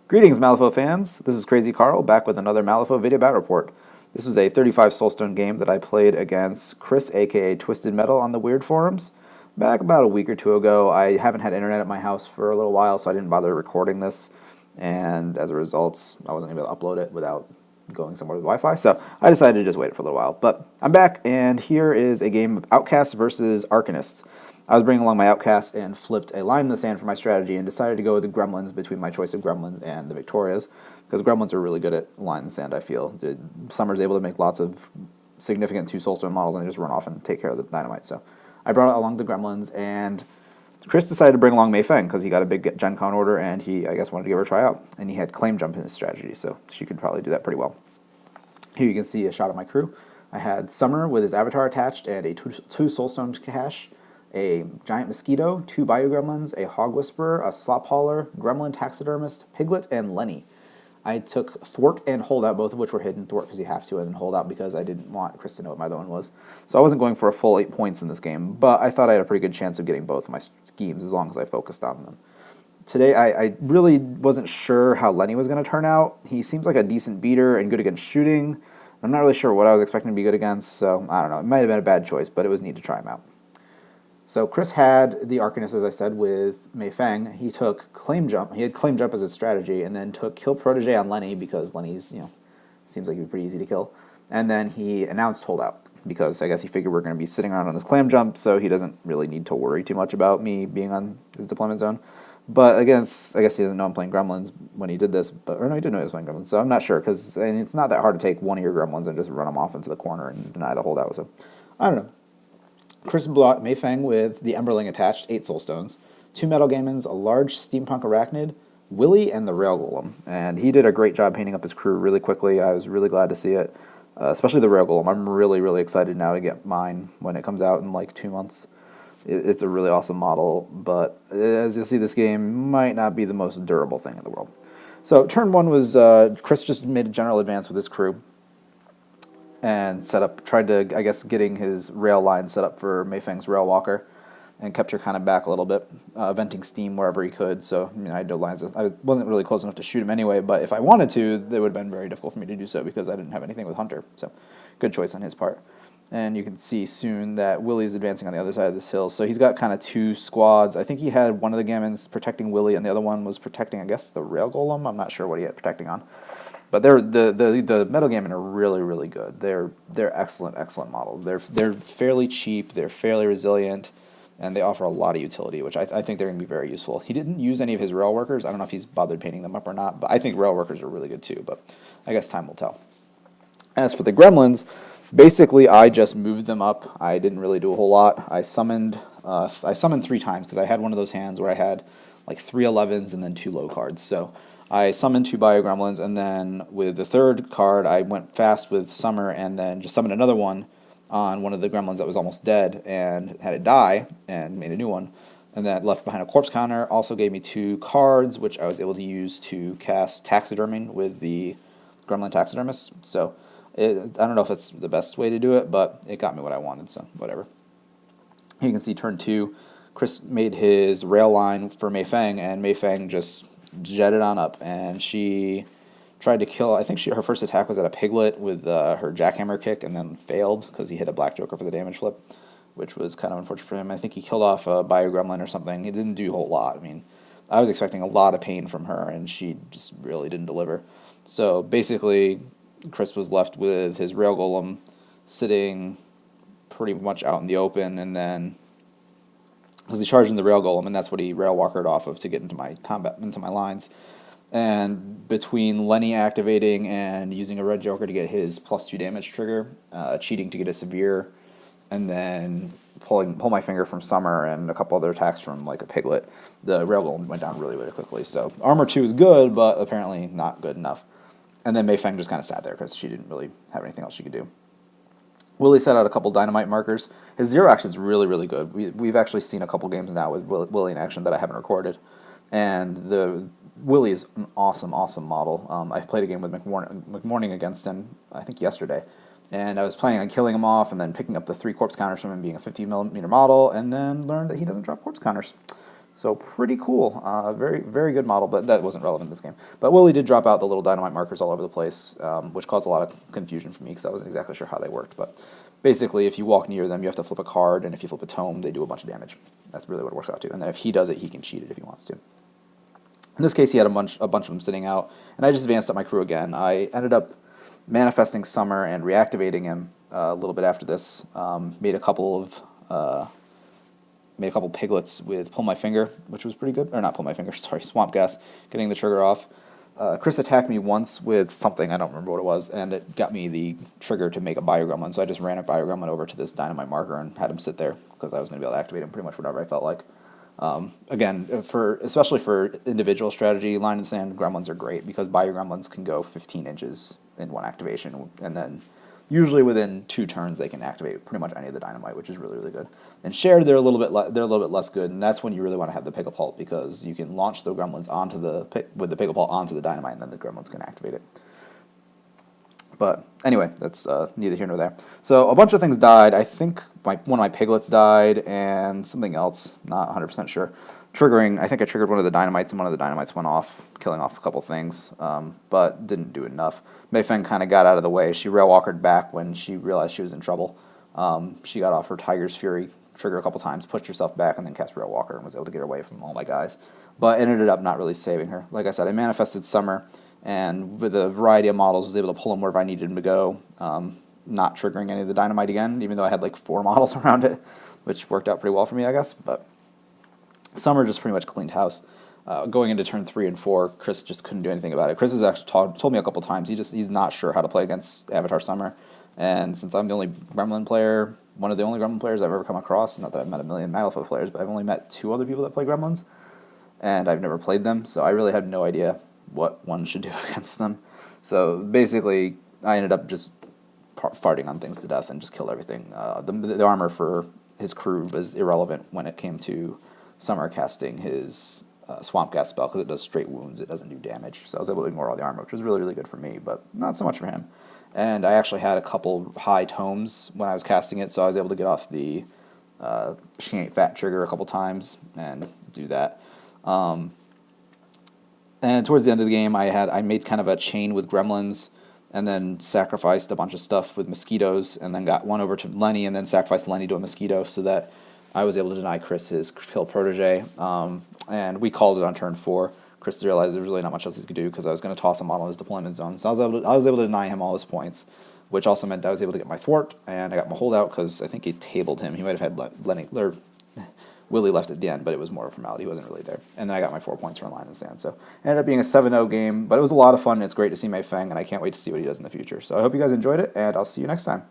Greetings, Malifaux fans. This is Crazy Carl back with another Malifaux video battle report. This was a 35 Soulstone game that I played against Chris, aka Twisted Metal, on the Weird forums back about a week or two ago. I haven't had internet at my house for a little while, so I didn't bother recording this, and as a result, I wasn't able to upload it without going somewhere with Wi-Fi, so I decided to just wait for a little while. But I'm back, and here is a game of Outcasts versus Arcanists. I was bringing along my Outcast and flipped a line in the sand for my strategy and decided to go with the Gremlins between my choice of Gremlins and the Victorias, because Gremlins are really good at line in the sand, I feel. Summer's able to make lots of significant 2 Soulstone models and they just run off and take care of the dynamite. So I brought along the Gremlins, and Chris decided to bring along Mei Feng because he got a big Gen Con order and he, I guess, wanted to give her a try out. And he had Claim Jump in his strategy, so she could probably do that pretty well. Here you can see a shot of my crew. I had aSom'er with his avatar attached and a 2 Soulstone cache, a giant mosquito, 2 Bayou Gremlins, a Hog Whisperer, a Slop Hauler, Gremlin Taxidermist, Piglet, and Lenny. I took Thwart and Holdout, both of which were hidden. Thwart because you have to, and then Holdout because I didn't want Chris to know what my other one was. So I wasn't going for a full 8 points in this game, but I thought I had a pretty good chance of getting both of my schemes as long as I focused on them. Today, I really wasn't sure how Lenny was going to turn out. He seems like a decent beater and good against shooting. I'm not really sure what I was expecting to be good against, so I don't know. It might have been a bad choice, but it was neat to try him out. So Chris had the Arcanist, as I said, with Mei Feng. He took Claim Jump. He had Claim Jump as his strategy, and then took Kill Protege on Lenny because Lenny's, seems like he'd be pretty easy to kill. And then he announced Holdout because I guess he figured we're going to be sitting around on his Claim Jump, so he doesn't really need to worry too much about me being on his deployment zone. But I guess he doesn't know I'm playing Gremlins when he did this. Or no, he did know he was playing Gremlins, so I'm not sure because it's not that hard to take one of your Gremlins and just run them off into the corner and deny the Holdout. So I don't know. Chris brought Mei Feng with the Emberling attached, 8 Soulstones, 2 Metal Gamins, a large Steampunk Arachnid, Willy, and the Rail Golem. And he did a great job painting up his crew really quickly. I was really glad to see it, especially the Rail Golem. I'm really, really excited now to get mine when it comes out in like 2 months. It's a really awesome model, but as you'll see, this game might not be the most durable thing in the world. So turn 1 was Chris just made a general advance with his crew and tried to, I guess, getting his rail line set up for Mei Feng's Rail Walker, and kept her kind of back a little bit, venting steam wherever he could. So I had no lines. I wasn't really close enough to shoot him anyway, but if I wanted to, it would have been very difficult for me to do so because I didn't have anything with Hunter. So good choice on his part. And you can see soon that Willy's advancing on the other side of this hill. So he's got kind of 2 squads. I think he had one of the Gammons protecting Willy, and the other one was protecting, I guess, the Rail Golem. I'm not sure what he had protecting on. But the Metal Gammon are really, really good. They're excellent models. They're fairly cheap. They're fairly resilient, and they offer a lot of utility, which I think they're going to be very useful. He didn't use any of his rail workers. I don't know if he's bothered painting them up or not, but I think rail workers are really good too. But I guess time will tell. As for the Gremlins, basically I just moved them up. I didn't really do a whole lot. I summoned 3 times because I had one of those hands where I had like 3 11s and then 2 low cards. So I summoned 2 Bio Gremlins, and then with the 3rd card, I went fast with aSom'er and then just summoned another one on one of the Gremlins that was almost dead and had it die and made a new one. And that left behind a corpse counter. Also gave me 2 cards, which I was able to use to cast Taxiderming with the Gremlin Taxidermist. So I don't know if that's the best way to do it, but it got me what I wanted, so whatever. Here you can see turn 2. Chris made his rail line for Mei Feng, and Mei Feng just jetted on up, and she tried to kill. I think her first attack was at a Piglet with her Jackhammer kick, and then failed because he hit a Black Joker for the damage flip, which was kind of unfortunate for him. I think he killed off a Bio Gremlin or something. He didn't do a whole lot. I mean, I was expecting a lot of pain from her, and she just really didn't deliver. So basically, Chris was left with his Rail Golem sitting pretty much out in the open, and then because he charged in the Rail Golem, and that's what he Rail Walkered off of to get into my combat, into my lines. And between Lenny activating and using a Red Joker to get his +2 damage trigger, cheating to get a Severe, and then pull my finger from aSom'er and a couple other attacks from like a Piglet, the Rail Golem went down really, really quickly. So Armor 2 is good, but apparently not good enough. And then Mei Feng just kind of sat there because she didn't really have anything else she could do. Willy set out a couple dynamite markers. His 0 action is really, really good. We've actually seen a couple games now with Willy in action that I haven't recorded. And the Willy is an awesome model. I played a game with McMorning against him, I think yesterday. And I was planning on killing him off and then picking up the 3 corpse counters from him being a 15mm model, and then learned that he doesn't drop corpse counters. So pretty cool. Very, very good model, but that wasn't relevant in this game. But Willie did drop out the little dynamite markers all over the place, which caused a lot of confusion for me because I wasn't exactly sure how they worked. But basically, if you walk near them, you have to flip a card, and if you flip a tome, they do a bunch of damage. That's really what it works out to. And then if he does it, he can cheat it if he wants to. In this case, he had a bunch of them sitting out, and I just advanced up my crew again. I ended up manifesting Summer and reactivating him a little bit after this. Made a couple piglets with Pull My Finger, which was pretty good. Or not Pull My Finger, sorry, Swamp Gas, getting the trigger off. Chris attacked me once with something, I don't remember what it was, and it got me the trigger to make a Bio-Gremlin, so I just ran a Bio-Gremlin over to this dynamite marker and had him sit there, because I was going to be able to activate him pretty much whenever I felt like. Again, especially for individual strategy, Line in the Sand Gremlins are great, because Bio-Gremlins can go 15 inches in one activation, and then usually within 2 turns they can activate pretty much any of the dynamite, which is really, really good. And shared, they're a little bit less good, and that's when you really want to have the Pigapult, because you can launch the Gremlins with the Pigapult onto the dynamite, and then the Gremlins can activate it. But anyway, that's neither here nor there. So a bunch of things died. I think one of my piglets died, and something else, not 100% sure. I think I triggered one of the dynamites, and one of the dynamites went off, killing off a couple things, but didn't do enough. Mei Feng kind of got out of the way. She rail-walkered back when she realized she was in trouble. She got off her Tiger's Fury trigger a couple times, pushed herself back, and then cast Rail Walker and was able to get away from all my guys. But it ended up not really saving her. Like I said, I manifested Summer, and with a variety of models, was able to pull him wherever I needed him to go, not triggering any of the dynamite again, even though I had like 4 models around it, which worked out pretty well for me, I guess. But Summer just pretty much cleaned house. Going into turn 3 and 4, Chris just couldn't do anything about it. Chris has actually told me a couple times he's not sure how to play against Avatar Summer, and since I'm the only Gremlin player, one of the only Gremlin players I've ever come across, not that I've met a million Malifaux players, but I've only met 2 other people that play Gremlins, and I've never played them, so I really have no idea what one should do against them. So basically, I ended up just farting on things to death and just killed everything. The armor for his crew was irrelevant when it came to Summer casting his Swamp Gas spell, because it does straight wounds, it doesn't do damage. So I was able to ignore all the armor, which was really, really good for me, but not so much for him. And I actually had a couple high tomes when I was casting it, so I was able to get off the She Ain't Fat trigger a couple times and do that. And towards the end of the game, I made kind of a chain with Gremlins, and then sacrificed a bunch of stuff with mosquitoes, and then got one over to Lenny, and then sacrificed Lenny to a mosquito, so that I was able to deny Chris his kill protege. And we called it on turn 4. Chris realized there was really not much else he could do, because I was going to toss him on his deployment zone. So I was able to deny him all his points, which also meant I was able to get my thwart, and I got my holdout, because I think he tabled him. He might have had Willie left at the end, but it was more of a formality. He wasn't really there. And then I got my 4 points from Line in the Sand. So it ended up being a 7-0 game, but it was a lot of fun, and it's great to see Mei Feng, and I can't wait to see what he does in the future. So I hope you guys enjoyed it, and I'll see you next time.